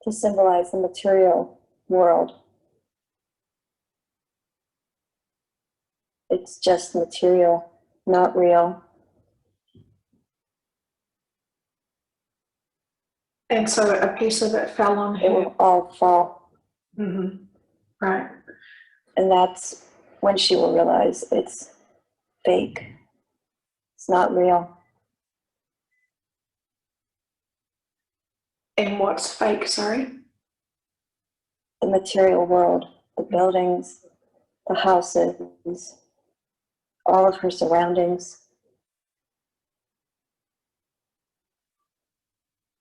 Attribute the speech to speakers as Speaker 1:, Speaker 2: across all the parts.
Speaker 1: to symbolize the material world. It's just material, not real.
Speaker 2: And so a piece of it fell on her.
Speaker 1: It will all fall.
Speaker 2: Mm-hmm. Right.
Speaker 1: And that's when she will realize it's fake. It's not real.
Speaker 2: And what's fake, sorry?
Speaker 1: The material world, the buildings, the houses, all of her surroundings.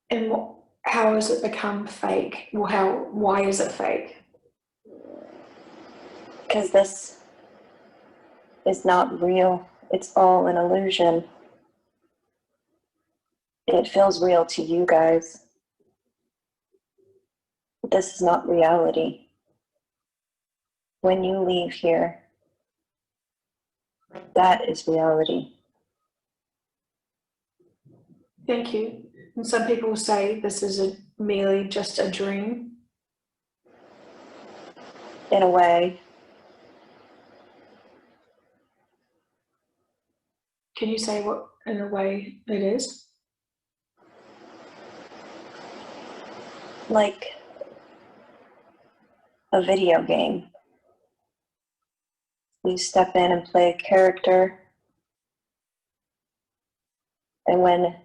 Speaker 2: And how has it become fake? Well, why is it fake?
Speaker 1: Because this is not real. It's all an illusion. It feels real to you guys. But this is not reality. When you leave here, that is reality.
Speaker 2: Thank you. And some people say this is merely just a dream.
Speaker 1: In a way.
Speaker 2: Can you say what in a way it is?
Speaker 1: Like a video game. You step in and play a character, and when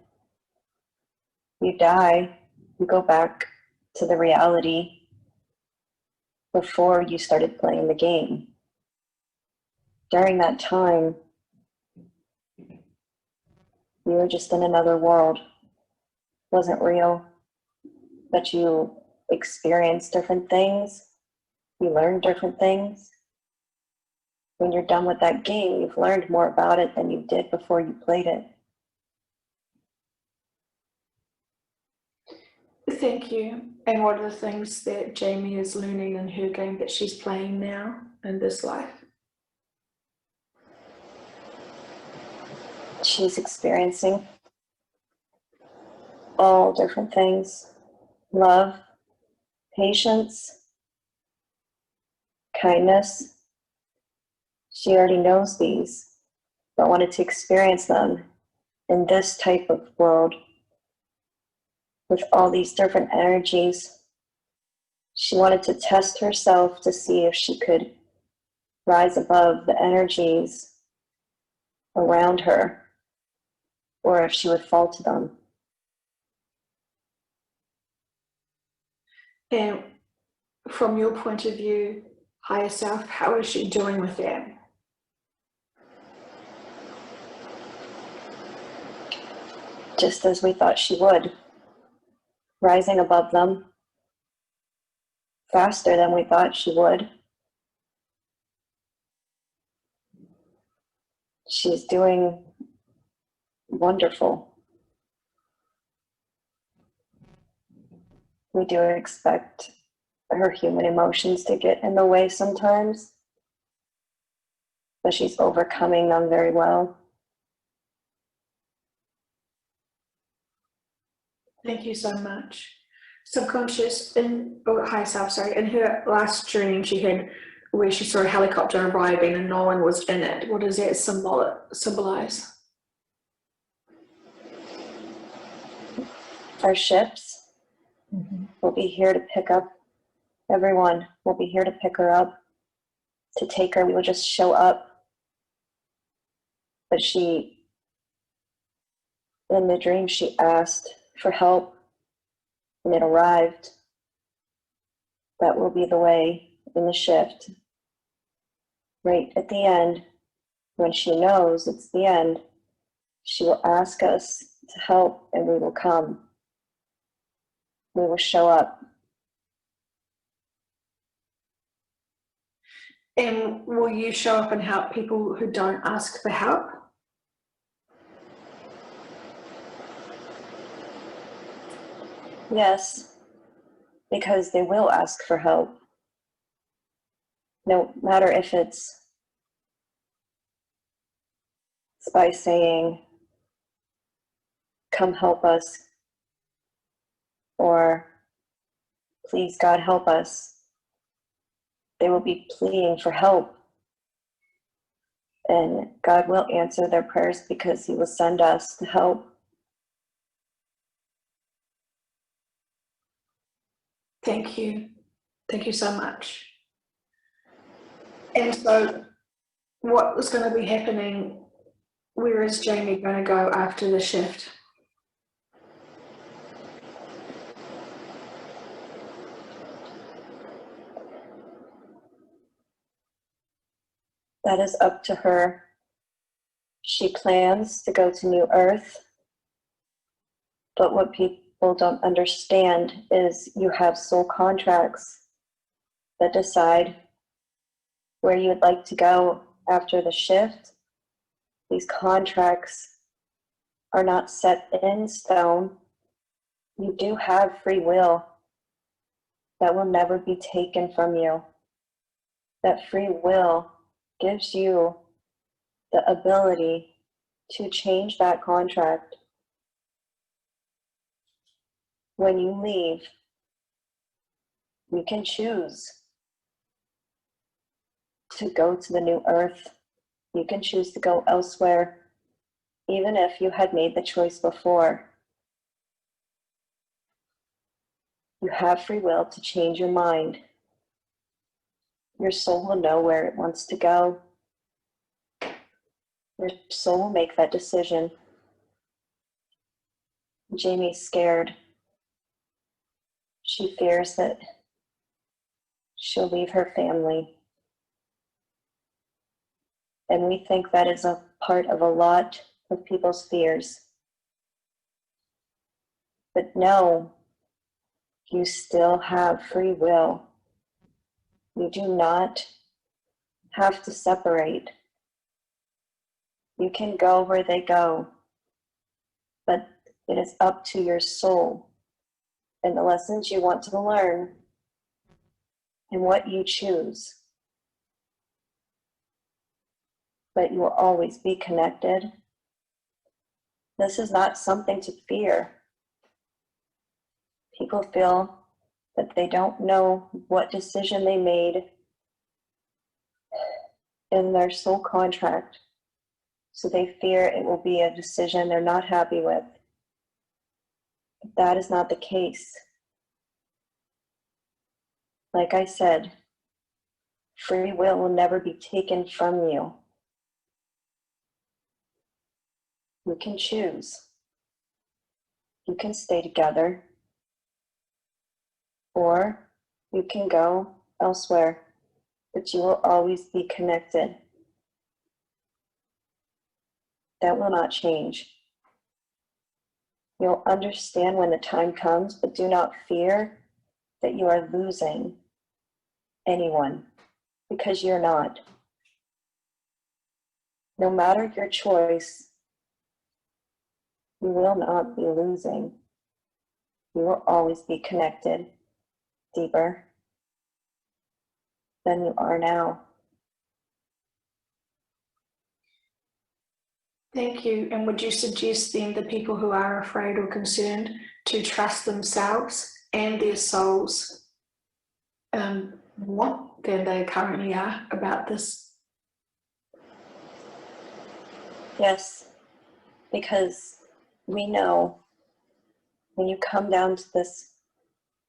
Speaker 1: you die, you go back to the reality before you started playing the game. During that time, you were just in another world. It wasn't real, but you experienced different things. You learned different things. When you're done with that game, you've learned more about it than you did before you played it.
Speaker 2: Thank you. And what are the things that Jamie is learning in her game that she's playing now in this life?
Speaker 1: She's experiencing all different things. Love, patience, kindness. She already knows these, but wanted to experience them in this type of world with all these different energies. She wanted to test herself to see if she could rise above the energies around her or if she would fall to them.
Speaker 2: And from your point of view, higher self, how is she doing with that?
Speaker 1: Just as we thought she would, rising above them faster than we thought she would. She's doing wonderful. We do expect her human emotions to get in the way sometimes, but she's overcoming them very well.
Speaker 2: Thank you so much. Subconscious, higher self, sorry, in her last dream she had where she saw a helicopter arriving and no one was in it. What does that symbolize?
Speaker 1: Our ships will be here to pick up everyone. We'll be here to pick her up, to take her. We will just show up. But in the dream, she asked for help, and it arrived. That will be the way in the shift. Right at the end, when she knows it's the end, she will ask us to help, and we will come. We will show up.
Speaker 2: And will you show up and help people who don't ask for help?
Speaker 1: Yes, because they will ask for help. No matter if it's by saying, come help us, or please God help us. They will be pleading for help. And God will answer their prayers because He will send us to help.
Speaker 2: Thank you. Thank you so much. And so what is going to be happening? Where is Jamie going to go after the shift?
Speaker 1: That is up to her. She plans to go to New Earth, but what people don't understand is you have soul contracts that decide where you would like to go after the shift. These contracts are not set in stone. You do have free will that will never be taken from you. That free will gives you the ability to change that contract. When you leave, you can choose to go to the New Earth. You can choose to go elsewhere, even if you had made the choice before. You have free will to change your mind. Your soul will know where it wants to go. Your soul will make that decision. Jamie's scared. She fears that she'll leave her family. And we think that is a part of a lot of people's fears. But no, you still have free will. You do not have to separate. You can go where they go, but it is up to your soul and the lessons you want to learn and what you choose. But you will always be connected. This is not something to fear. People feel that they don't know what decision they made in their soul contract, so they fear it will be a decision they're not happy with. That is not the case. Like I said, free will never be taken from you. You can choose. You can stay together, or you can go elsewhere, but you will always be connected. That will not change. You'll understand when the time comes, but do not fear that you are losing anyone, because you're not. No matter your choice, you will not be losing. You will always be connected deeper than you are now.
Speaker 2: Thank you. And would you suggest then the people who are afraid or concerned to trust themselves and their souls more than they currently are about this?
Speaker 1: Yes, because we know when you come down to this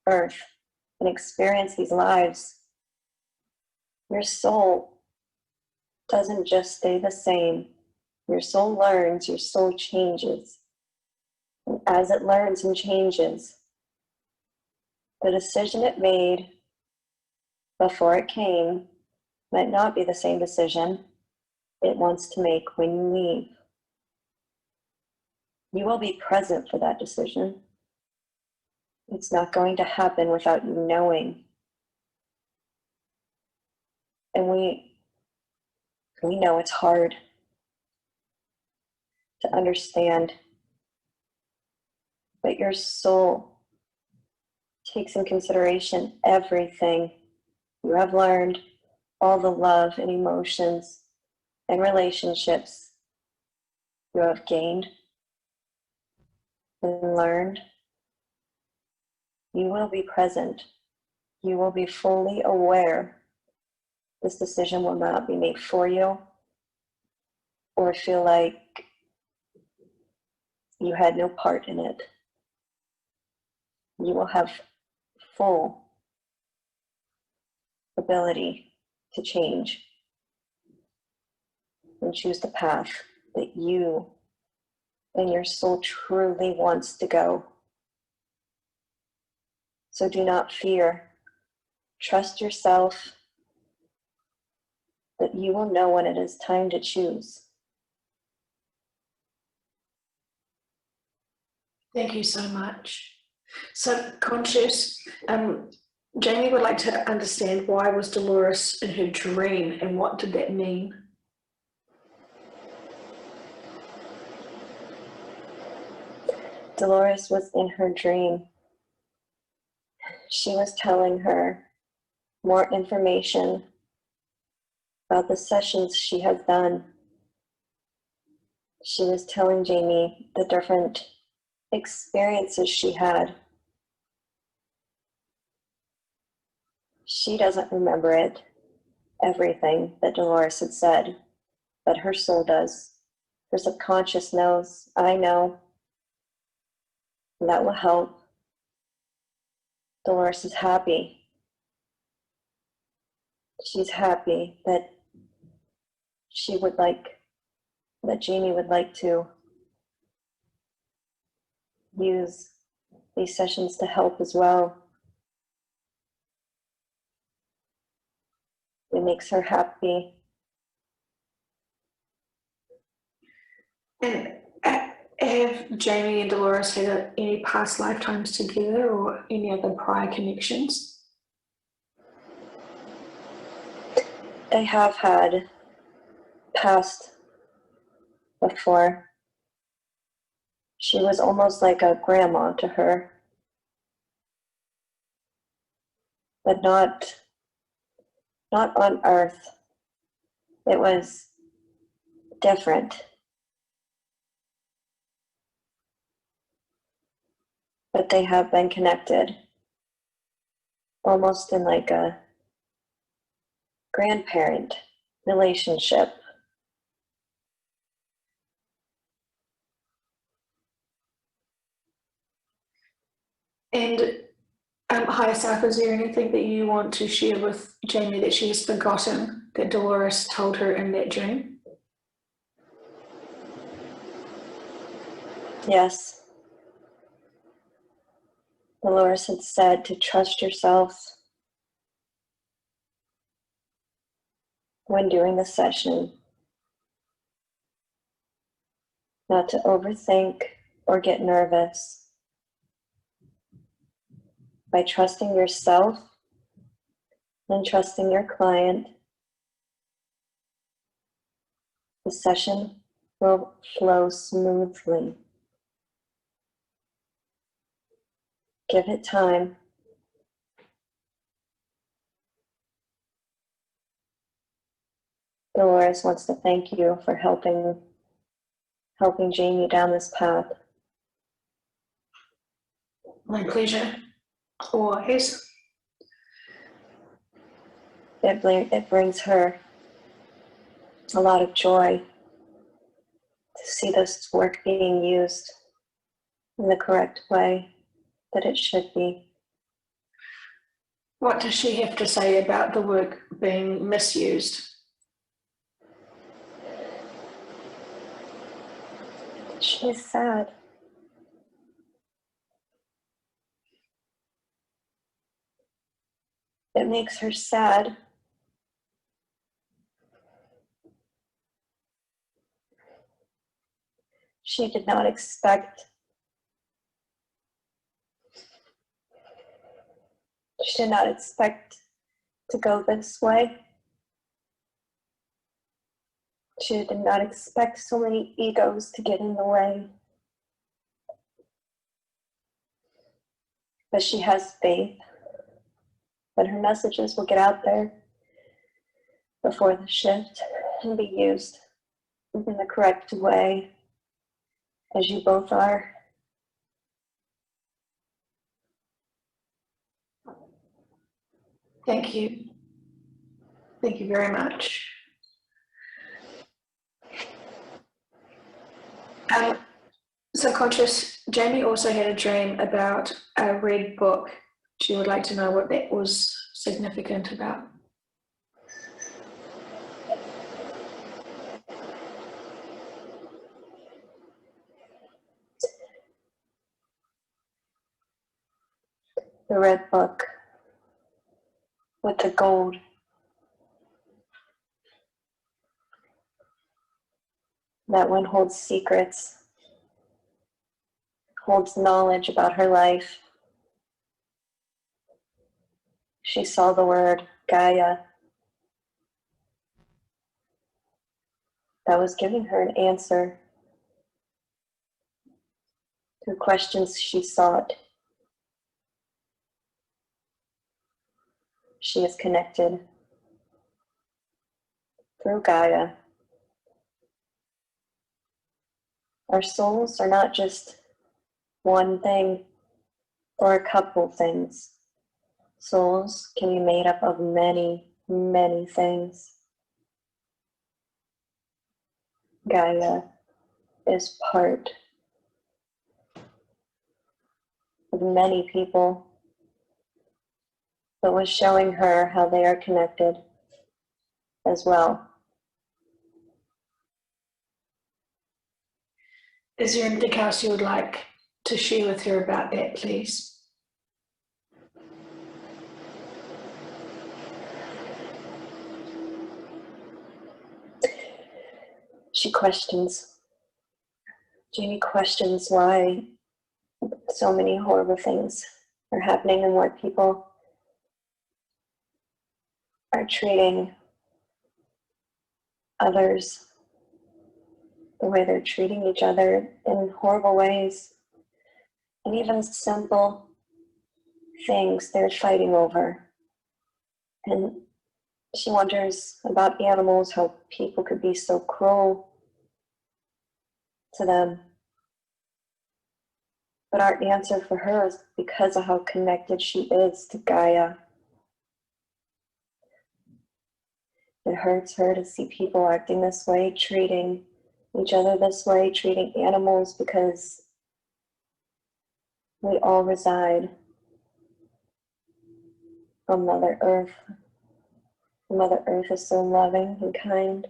Speaker 1: earth and experience these lives, your soul doesn't just stay the same. Your soul learns, your soul changes. And as it learns and changes, the decision it made before it came might not be the same decision it wants to make when you leave. You will be present for that decision. It's not going to happen without you knowing. And we know it's hard to understand, but your soul takes in consideration everything you have learned, all the love and emotions and relationships you have gained and learned. You will be present you will be fully aware this decision will not be made for you, or feel like you had no part in it. You will have full ability to change and choose the path that you and your soul truly wants to go. So do not fear. Trust yourself that you will know when it is time to choose.
Speaker 2: Thank you so much. So, conscious, Jamie would like to understand, why was Dolores in her dream and what did that mean?
Speaker 1: Dolores was in her dream. She was telling her more information about the sessions she has done. She was telling Jamie the different experiences she had. She doesn't remember it, everything that Dolores had said, but her soul does. Her subconscious knows. I know. And that will help. Dolores is happy. She's happy that Jamie would like to use these sessions to help as well. It makes her happy.
Speaker 2: And have Jamie and Dolores had any past lifetimes together or any other prior connections?
Speaker 1: They have had past before. She was almost like a grandma to her, but not on Earth. It was different. But they have been connected, almost in like a grandparent relationship.
Speaker 2: And higher self, is there anything that you want to share with Jamie that she has forgotten that Dolores told her in that dream?
Speaker 1: Yes. Dolores had said to trust yourself when doing the session, not to overthink or get nervous. By trusting yourself and trusting your client, the session will flow smoothly. Give it time. Dolores wants to thank you for helping Jamie down this path.
Speaker 2: My pleasure. Always.
Speaker 1: It brings her a lot of joy to see this work being used in the correct way that it should be.
Speaker 2: What does she have to say about the work being misused?
Speaker 1: She's sad. It makes her sad. She did not expect to go this way. She did not expect so many egos to get in the way. But she has faith that her messages will get out there before the shift and be used in the correct way, as you both are.
Speaker 2: Thank you. Thank you very much. Subconscious, Jamie also had a dream about a red book. She would like to know what that was significant about.
Speaker 1: The red book with the gold. That one holds secrets, holds knowledge about her life. She saw the word Gaia. That was giving her an answer to questions she sought. She is connected through Gaia. Our souls are not just one thing or a couple things. Souls can be made up of many, many things. Gaia is part of many people, but was showing her how they are connected as well.
Speaker 2: Is there anything else you would like to share with her about that, please?
Speaker 1: She questions, Jamie questions why so many horrible things are happening and why people are treating others the way they're treating each other in horrible ways. And even simple things they're fighting over. And she wonders about animals, how people could be so cruel to them. But our answer for her is because of how connected she is to Gaia. It hurts her to see people acting this way, treating each other this way, treating animals, because we all reside on Mother Earth. Mother Earth is so loving and kind.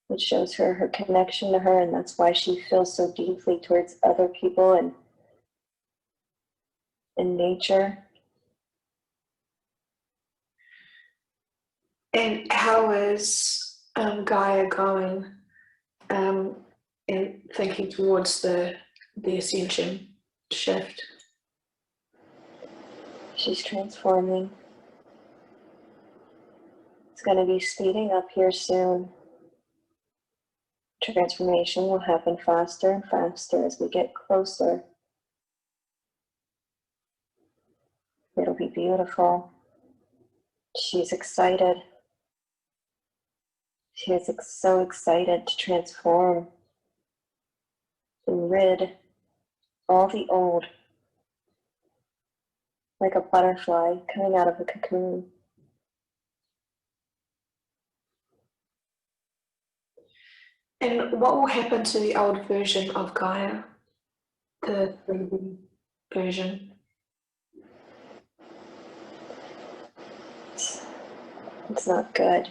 Speaker 1: It shows her connection to her, and that's why she feels so deeply towards other people and in nature.
Speaker 2: And how is Gaia going in thinking towards the ascension shift?
Speaker 1: She's transforming. It's going to be speeding up here soon. Transformation will happen faster and faster as we get closer. It'll be beautiful. She's excited. She is so excited to transform and rid all the old, like a butterfly coming out of a cocoon.
Speaker 2: And what will happen to the old version of Gaia, the 3D version?
Speaker 1: It's not good.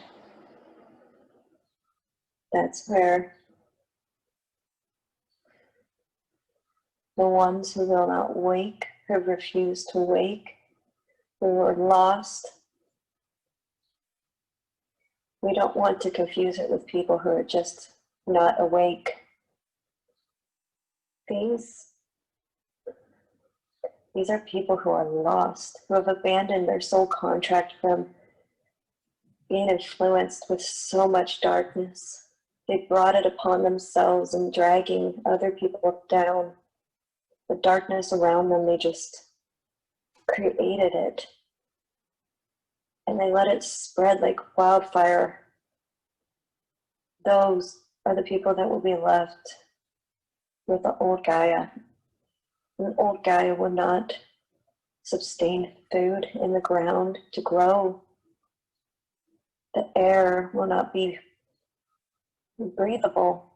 Speaker 1: That's where the ones who will not wake, who refuse to wake, who are lost. We don't want to confuse it with people who are just not awake. These are people who are lost, who have abandoned their soul contract from being influenced with so much darkness. They brought it upon themselves and dragging other people down. The darkness around them, they just created it. And they let it spread like wildfire. Those are the people that will be left with the old Gaia. An old Gaia will not sustain food in the ground to grow. The air will not be breathable.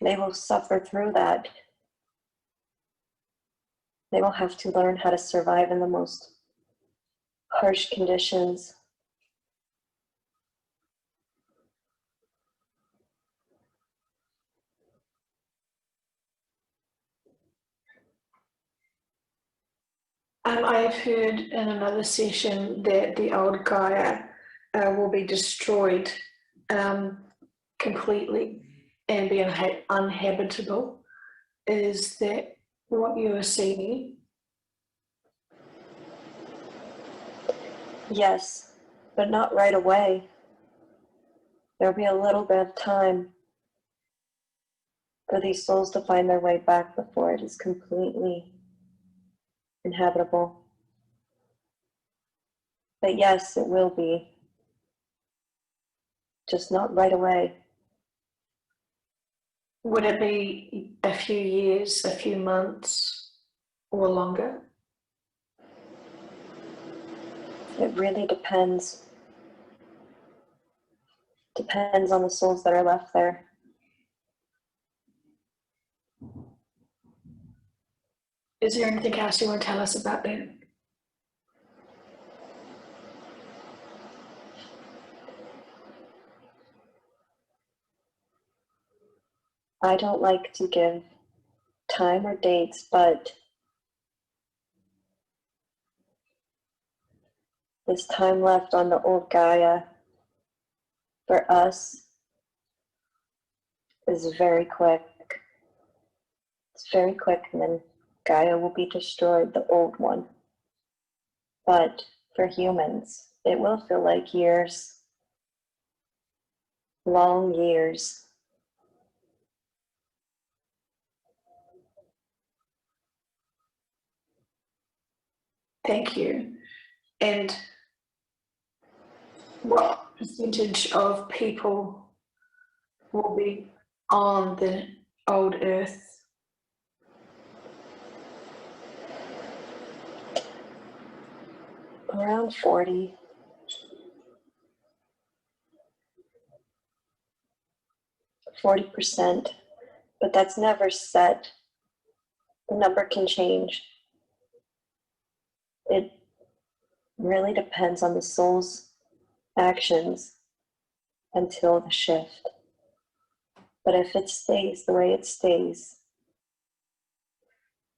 Speaker 1: They will suffer through that. They will have to learn how to survive in the most harsh conditions.
Speaker 2: I've heard in another session that the old Gaia will be destroyed completely and be uninhabitable. Is that what you are seeing?
Speaker 1: Yes, but not right away. There'll be a little bit of time for these souls to find their way back before it is completely inhabitable. But yes, it will be. Just not right away.
Speaker 2: Would it be a few years, a few months, or longer?
Speaker 1: It really depends. Depends on the souls that are left there.
Speaker 2: Is there anything else you want to tell us about that?
Speaker 1: I don't like to give time or dates, but this time left on the old Gaia for us is very quick. It's very quick, and then Gaia will be destroyed, the old one. But for humans, it will feel like years, long years.
Speaker 2: Thank you. And what percentage of people will be on the old Earth?
Speaker 1: Around 40. 40%, but that's never set. The number can change. It really depends on the soul's actions until the shift. But if it stays the way it stays,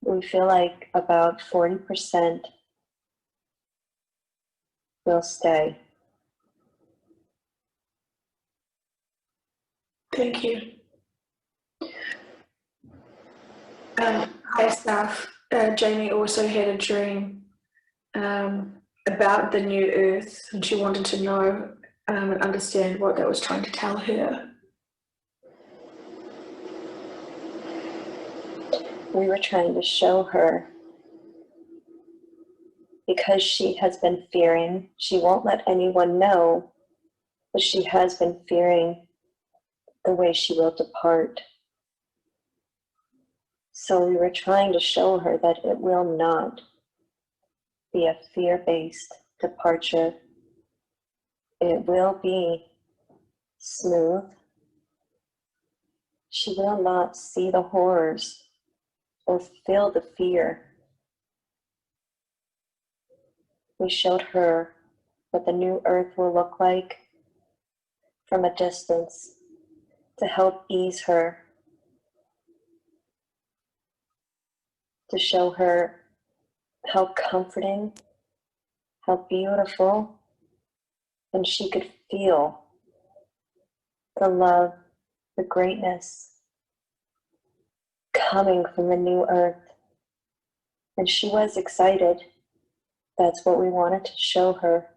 Speaker 1: we feel like about 40% will stay.
Speaker 2: Thank you. Hi, staff. Jamie also had a dream about the new Earth, and she wanted to know and understand what that was trying to tell her.
Speaker 1: We were trying to show her, because she has been fearing, she won't let anyone know, but she has been fearing the way she will depart. So we were trying to show her that it will not be a fear-based departure. It will be smooth. She will not see the horrors or feel the fear. We showed her what the new earth will look like from a distance to help ease her, to show her how comforting, how beautiful, and she could feel the love, the greatness coming from the new earth. And she was excited. That's what we wanted to show her.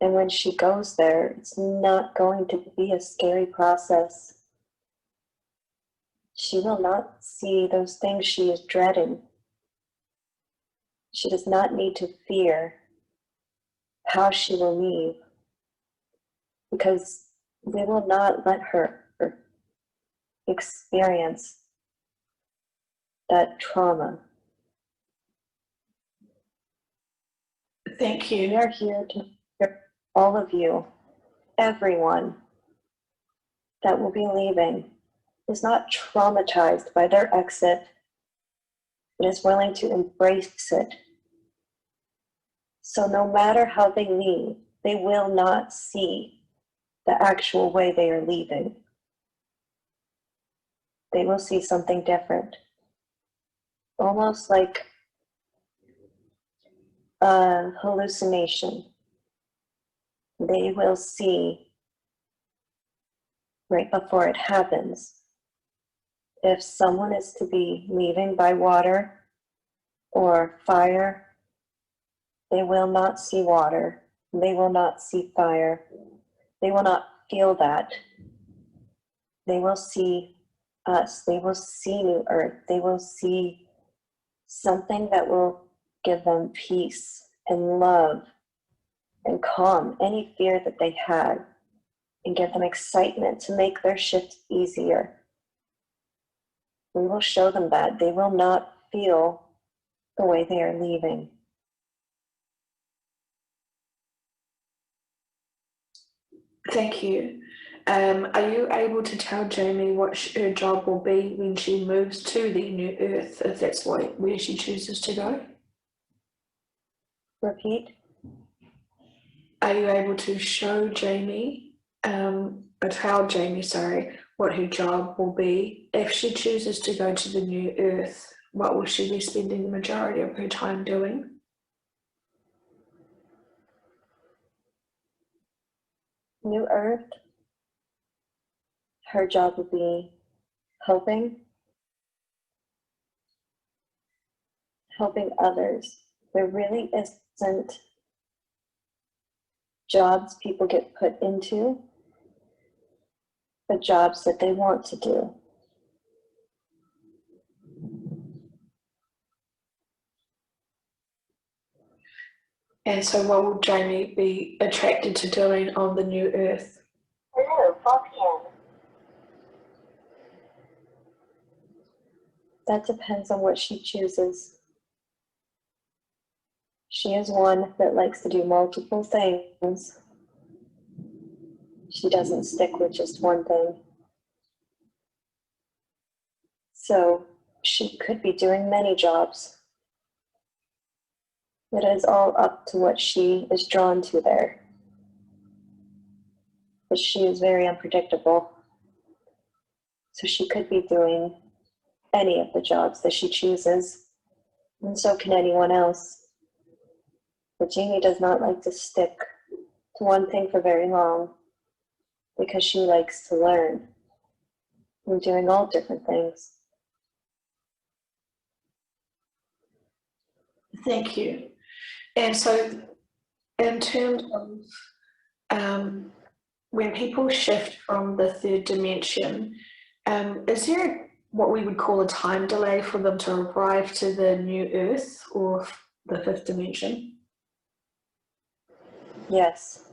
Speaker 1: And when she goes there, it's not going to be a scary process. She will not see those things she is dreading. She does not need to fear how she will leave, because we will not let her experience that trauma.
Speaker 2: Thank you.
Speaker 1: We are here to hear all of you, everyone that will be leaving is not traumatized by their exit, but is willing to embrace it. So no matter how they leave, they will not see the actual way they are leaving. They will see something different. Almost like a hallucination. They will see right before it happens. If someone is to be leaving by water or fire, they will not see water. They will not see fire. They will not feel that. They will see us. They will see New Earth. They will see something that will give them peace and love and calm any fear that they had, and give them excitement to make their shift easier. We will show them that they will not feel the way they are leaving.
Speaker 2: Thank you. Are you able to tell Jamie what her job will be when she moves to the New Earth, if that's where she chooses to go?
Speaker 1: Repeat.
Speaker 2: Are you able to show Jamie, or tell Jamie, sorry, what her job will be if she chooses to go to the New Earth? What will she be spending the majority of her time doing?
Speaker 1: New Earth, her job would be helping others. There really isn't jobs people get put into, but jobs that they want to do.
Speaker 2: And so what will Jamie be attracted to doing on the New Earth?
Speaker 1: Hello, 4 p.m. That depends on what she chooses. She is one that likes to do multiple things. She doesn't stick with just one thing. So she could be doing many jobs. It is all up to what she is drawn to there. But she is very unpredictable. So she could be doing any of the jobs that she chooses, and so can anyone else. But Jamie does not like to stick to one thing for very long because she likes to learn and doing all different things.
Speaker 2: Thank you. And so in terms of when people shift from the third dimension, is there what we would call a time delay for them to arrive to the New Earth or the fifth dimension?
Speaker 1: Yes.